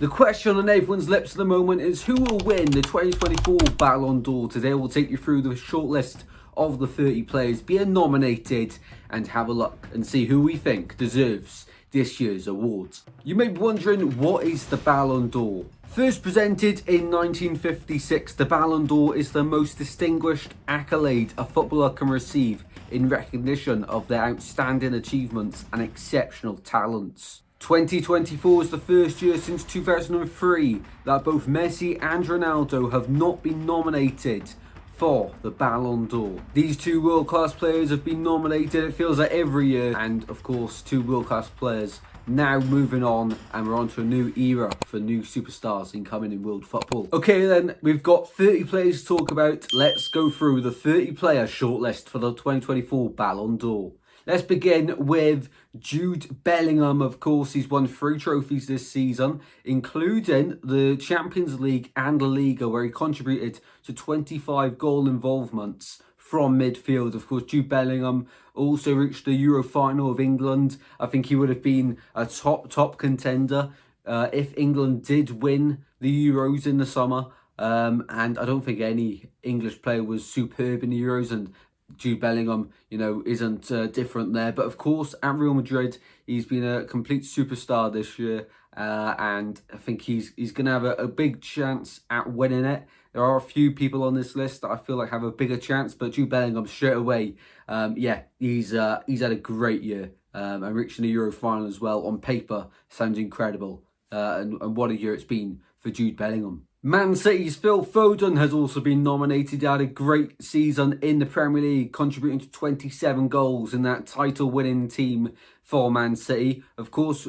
The question on everyone's lips at the moment is who will win the 2024 Ballon d'Or. Today we'll take you through the shortlist of the 30 players being nominated and have a look and see who we think deserves this year's awards. You may be wondering, what is the Ballon d'Or? First presented in 1956, the Ballon d'Or is the most distinguished accolade a footballer can receive in recognition of their outstanding achievements and exceptional talents. 2024 is the first year since 2003 that both Messi and Ronaldo have not been nominated for the Ballon d'Or. These two world-class players have been nominated, it feels like every year, and of course two world-class players now moving on, and we're on to a new era for new superstars incoming in world football. Okay then, we've got 30 players to talk about. Let's go through the 30 player shortlist for the 2024 Ballon d'Or. Let's begin with Jude Bellingham. Of course, he's won 3 trophies this season, including the Champions League and La Liga, where he contributed to 25 goal involvements from midfield. Of course, Jude Bellingham also reached the Euro final of England. I think he would have been a top contender if England did win the Euros in the summer. And I don't think any English player was superb in the Euros, and Jude Bellingham, isn't different there. But of course, at Real Madrid, he's been a complete superstar this year. And I think he's going to have a big chance at winning it. There are a few people on this list that I feel like have a bigger chance, but Jude Bellingham straight away, he's had a great year. And reaching the Euro final as well, on paper, sounds incredible. And what a year it's been for Jude Bellingham. Man City's Phil Foden has also been nominated. He had a great season in the Premier League, contributing to 27 goals in that title-winning team for Man City. Of course,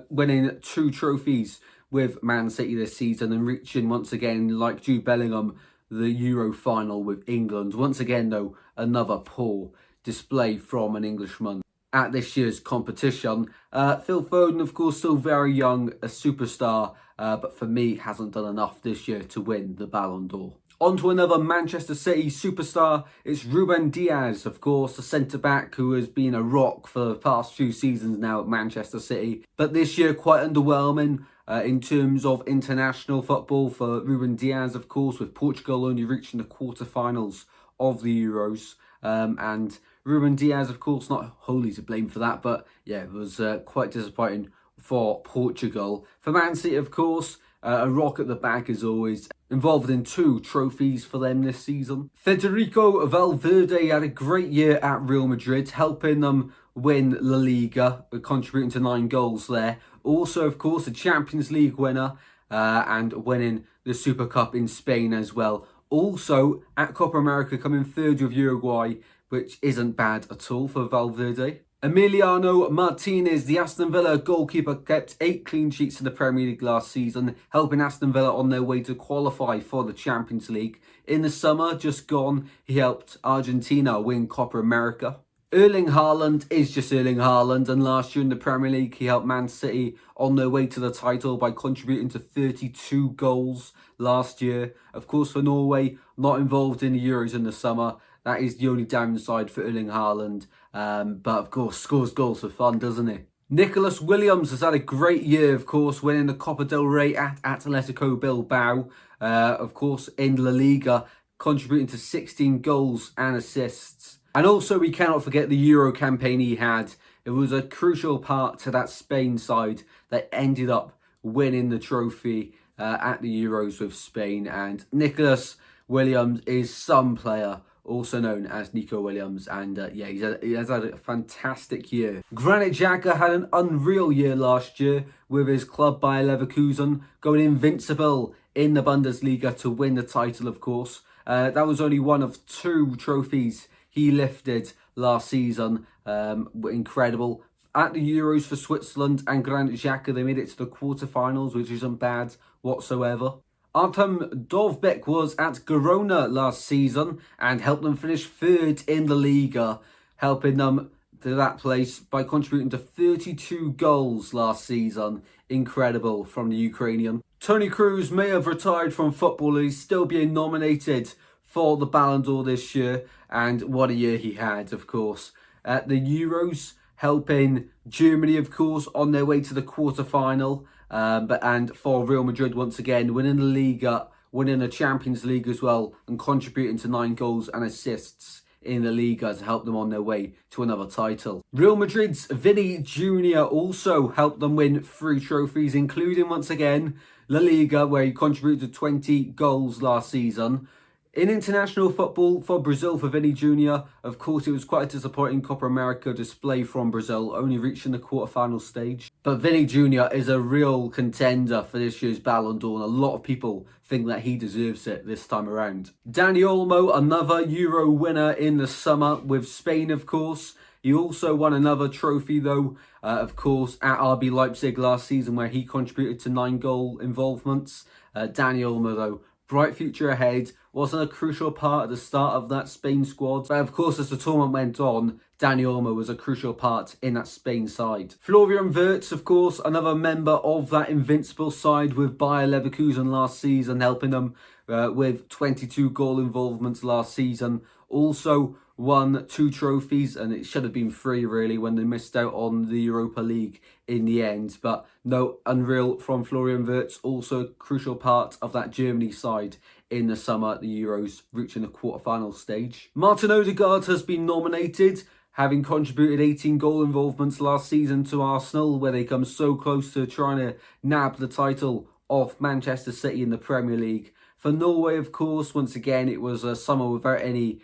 winning 2 trophies with Man City this season and reaching, once again, like Jude Bellingham, the Euro final with England. Once again, though, another poor display from an Englishman at this year's competition. Phil Foden, of course, still very young, a superstar, but for me, hasn't done enough this year to win the Ballon d'Or. On to another Manchester City superstar. It's Ruben Dias, of course, the centre-back who has been a rock for the past few seasons now at Manchester City. But this year, quite underwhelming in terms of international football for Ruben Dias, of course, with Portugal only reaching the quarter-finals of the Euros. And Ruben Dias, of course, not wholly to blame for that, but yeah, it was quite disappointing for Portugal. For Man City, of course, a rock at the back as always, involved in 2 trophies for them this season. Federico Valverde had a great year at Real Madrid, helping them win La Liga, contributing to 9 goals there. Also, of course, a Champions League winner and winning the Super Cup in Spain as well. Also, at Copa America, coming 3rd with Uruguay, which isn't bad at all for Valverde. Emiliano Martinez, the Aston Villa goalkeeper, kept 8 clean sheets in the Premier League last season, helping Aston Villa on their way to qualify for the Champions League. In the summer, just gone, he helped Argentina win Copa America. Erling Haaland is just Erling Haaland, and last year in the Premier League, he helped Man City on their way to the title by contributing to 32 goals last year. Of course, for Norway, not involved in the Euros in the summer. That is the only downside for Erling Haaland. But of course, scores goals for fun, doesn't he? Nicholas Williams has had a great year, of course, winning the Copa del Rey at Atletico Bilbao. Of course, in La Liga, contributing to 16 goals and assists. And also, we cannot forget the Euro campaign he had. It was a crucial part to that Spain side that ended up winning the trophy at the Euros with Spain. And Nicholas Williams is some player, also known as Nico Williams, and he has had a fantastic year. Granit Xhaka had an unreal year last year with his club Bayer Leverkusen, going invincible in the Bundesliga to win the title, of course. That was only one of 2 trophies he lifted last season. Incredible. At the Euros for Switzerland and Granit Xhaka, they made it to the quarterfinals, which isn't bad whatsoever. Artem Dovbyk was at Girona last season and helped them finish 3rd in the Liga, helping them to that place by contributing to 32 goals last season. Incredible from the Ukrainian. Toni Kroos may have retired from football, he's still being nominated for the Ballon d'Or this year, and what a year he had, of course. At the Euros, helping Germany, of course, on their way to the quarter-final. And for Real Madrid, once again, winning the Liga, winning the Champions League as well, and contributing to 9 goals and assists in the Liga to help them on their way to another title. Real Madrid's Vini Jr. also helped them win 3 trophies, including, once again, La Liga, where he contributed 20 goals last season. In international football for Brazil, for Vini Jr., of course, it was quite a disappointing Copa America display from Brazil, only reaching the quarterfinal stage. But Vini Jr. is a real contender for this year's Ballon d'Or, and a lot of people think that he deserves it this time around. Dani Olmo, another Euro winner in the summer with Spain, of course. He also won another trophy, though, of course, at RB Leipzig last season, where he contributed to 9 goal involvements. Dani Olmo, though, bright future ahead, wasn't a crucial part at the start of that Spain squad. But of course, as the tournament went on, Dani Olmo was a crucial part in that Spain side. Florian Wirtz, of course, another member of that invincible side with Bayer Leverkusen last season, helping them with 22 goal involvements last season. Also won 2 trophies, and it should have been 3 really when they missed out on the Europa League in the end. But no, unreal from Florian Wirtz, also a crucial part of that Germany side in the summer at the Euros, reaching the quarterfinal stage. Martin Odegaard has been nominated, having contributed 18 goal involvements last season to Arsenal, where they come so close to trying to nab the title off Manchester City in the Premier League. For Norway, of course, once again, it was a summer without any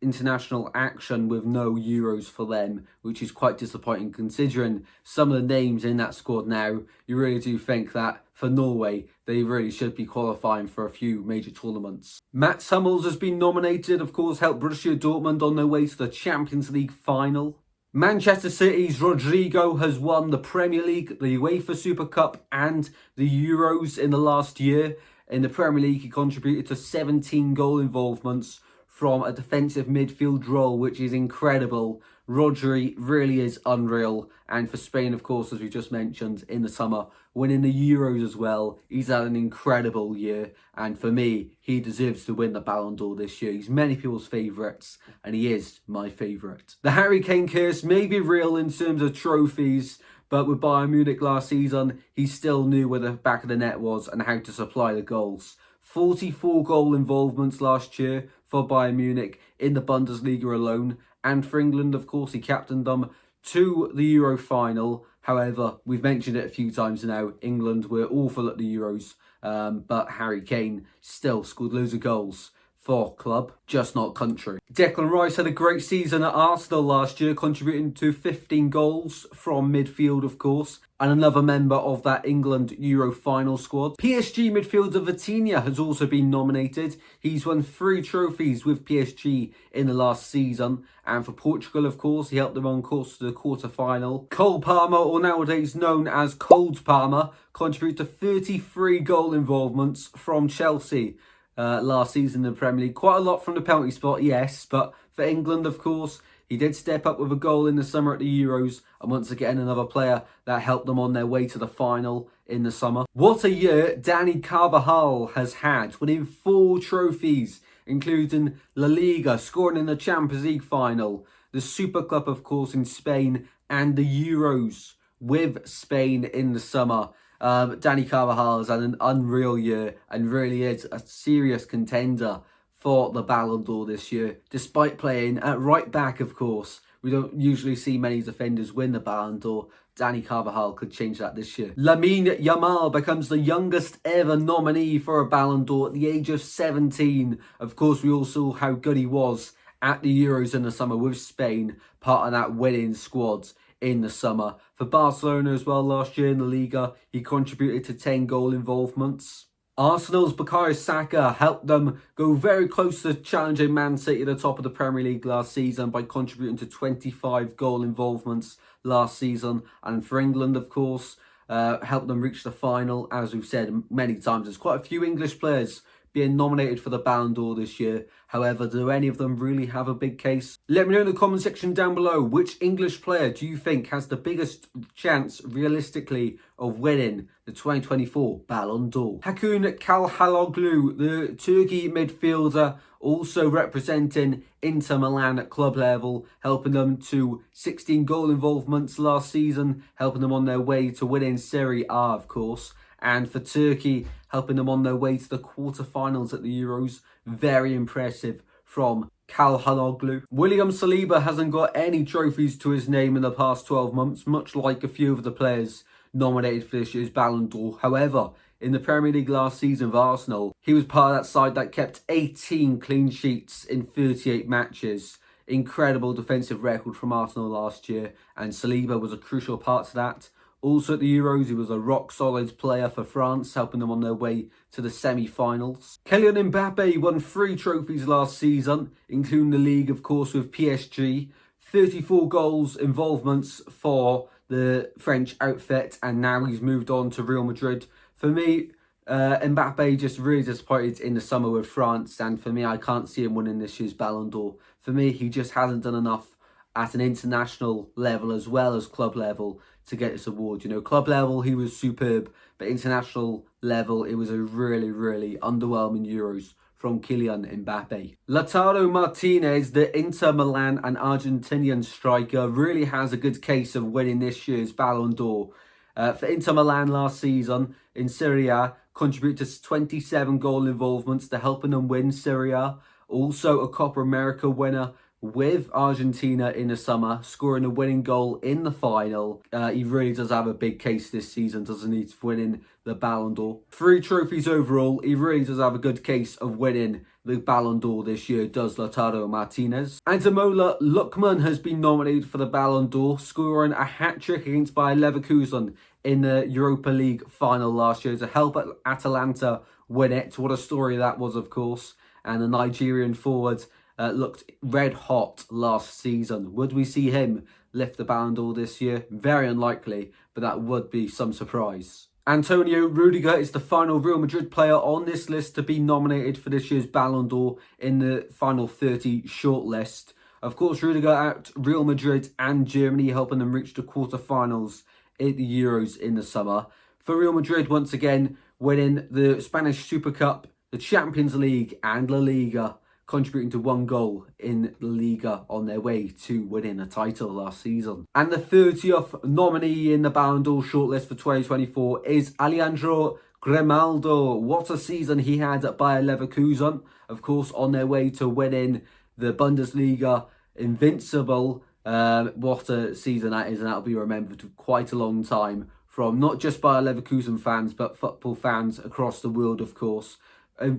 international action, with no Euros for them, which is quite disappointing considering some of the names in that squad now. You really do think that for Norway, they really should be qualifying for a few major tournaments. Mats Hummels has been nominated, of course, helped Borussia Dortmund on their way to the Champions League final. Manchester City's Rodrigo has won the Premier League, the UEFA Super Cup and the Euros in the last year. In the Premier League, he contributed to 17 goal involvements from a defensive midfield role, which is incredible. Rodri really is unreal. And for Spain, of course, as we just mentioned, in the summer, winning the Euros as well. He's had an incredible year. And for me, he deserves to win the Ballon d'Or this year. He's many people's favourites, and he is my favourite. The Harry Kane curse may be real in terms of trophies, but with Bayern Munich last season, he still knew where the back of the net was and how to supply the goals. 44 goal involvements last year for Bayern Munich in the Bundesliga alone. And for England, of course, he captained them to the Euro final. However, we've mentioned it a few times now, England were awful at the Euros, but Harry Kane still scored loads of goals for club, just not country. Declan Rice had a great season at Arsenal last year, contributing to 15 goals from midfield, of course, and another member of that England Euro final squad. PSG midfielder Vitinha has also been nominated. He's won 3 trophies with PSG in the last season, and for Portugal, of course, he helped them on course to the quarter-final. Cole Palmer, or nowadays known as Cold Palmer, contributed to 33 goal involvements from Chelsea last season in the Premier League. Quite a lot from the penalty spot, yes, but for England, of course, he did step up with a goal in the summer at the Euros, and once again another player that helped them on their way to the final in the summer. What a year Dani Carvajal has had, winning 4 trophies, including La Liga, scoring in the Champions League final, the Super Cup, of course, in Spain, and the Euros with Spain in the summer. Dani Carvajal has had an unreal year and really is a serious contender for the Ballon d'Or this year, despite playing at right back, of course. We don't usually see many defenders win the Ballon d'Or. Dani Carvajal could change that this year. Lamine Yamal becomes the youngest ever nominee for a Ballon d'Or at the age of 17. Of course, we all saw how good he was at the Euros in the summer with Spain, part of that winning squad in the summer. For Barcelona as well last year in the Liga, he contributed to 10 goal involvements. Arsenal's Bukayo Saka helped them go very close to challenging Man City at the top of the Premier League last season by contributing to 25 goal involvements last season. And for England, of course, helped them reach the final. As we've said many times, there's quite a few English players being nominated for the Ballon d'Or this year. However, do any of them really have a big case? Let me know in the comment section down below, which English player do you think has the biggest chance realistically of winning the 2024 Ballon d'Or? Hakan Çalhanoğlu, the Turkey midfielder, also representing Inter Milan at club level, helping them to 16 goal involvements last season, helping them on their way to winning Serie A, of course. And for Turkey, helping them on their way to the quarterfinals at the Euros. Very impressive from Çalhanoğlu. William Saliba hasn't got any trophies to his name in the past 12 months, much like a few of the players nominated for this year's Ballon d'Or. However, in the Premier League last season of Arsenal, he was part of that side that kept 18 clean sheets in 38 matches. Incredible defensive record from Arsenal last year, and Saliba was a crucial part to that. Also at the Euros, he was a rock-solid player for France, helping them on their way to the semi-finals. Kylian Mbappe won 3 trophies last season, including the league, of course, with PSG. 34 goals involvements for the French outfit, and now he's moved on to Real Madrid. For me, Mbappe just really disappointed in the summer with France, and for me, I can't see him winning this year's Ballon d'Or. For me, he just hasn't done enough at an international level as well as club level to get this award. You know, club level, he was superb, but international level, it was a really, really underwhelming Euros from Kylian Mbappe. Lautaro Martinez, the Inter Milan and Argentinian striker, really has a good case of winning this year's Ballon d'Or. For Inter Milan last season in Serie A, contributed to 27 goal involvements to helping them win Serie A. Also a Copa America winner with Argentina in the summer, scoring a winning goal in the final. He really does have a big case this season, doesn't he, for winning the Ballon d'Or. 3 trophies overall. He really does have a good case of winning the Ballon d'Or this year, does Lautaro Martinez. Ademola Lookman has been nominated for the Ballon d'Or, scoring a hat-trick against Bayer Leverkusen in the Europa League final last year to help Atalanta win it. What a story that was, of course. And the Nigerian forward looked red hot last season. Would we see him lift the Ballon d'Or this year? Very unlikely, but that would be some surprise. Antonio Rudiger is the final Real Madrid player on this list to be nominated for this year's Ballon d'Or in the final 30 shortlist. Of course, Rudiger at Real Madrid and Germany, helping them reach the quarterfinals at the Euros in the summer. For Real Madrid, once again, winning the Spanish Super Cup, the Champions League and La Liga, contributing to 1 goal in La Liga on their way to winning a title last season. And the 30th nominee in the Ballon d'Or shortlist for 2024 is Alejandro Grimaldo. What a season he had at Bayer Leverkusen. Of course, on their way to winning the Bundesliga invincible. What a season that is, and that'll be remembered for quite a long time from not just Bayer Leverkusen fans, but football fans across the world, of course.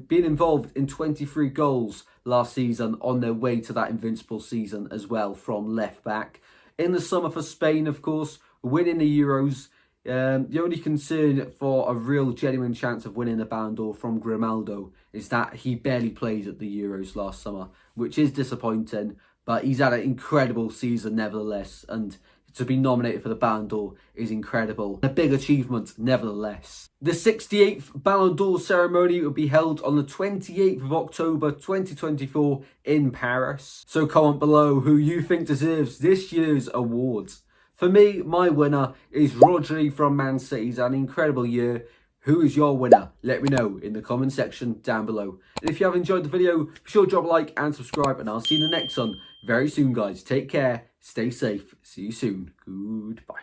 Being involved in 23 goals last season on their way to that invincible season as well from left back. In the summer for Spain, of course, winning the Euros. The only concern for a real genuine chance of winning the Ballon d'Or from Grimaldo is that he barely played at the Euros last summer, which is disappointing, but he's had an incredible season nevertheless, and to be nominated for the Ballon d'Or is incredible. A big achievement nevertheless. The 68th Ballon d'Or ceremony will be held on the 28th of October 2024 in Paris. So comment below who you think deserves this year's awards. For me, my winner is Rodri from Man City. He's had an incredible year. Who is your winner? Let me know in the comment section down below. And if you have enjoyed the video, be sure to drop a like and subscribe, and I'll see you in the next one very soon, guys. Take care, stay safe, see you soon. Goodbye.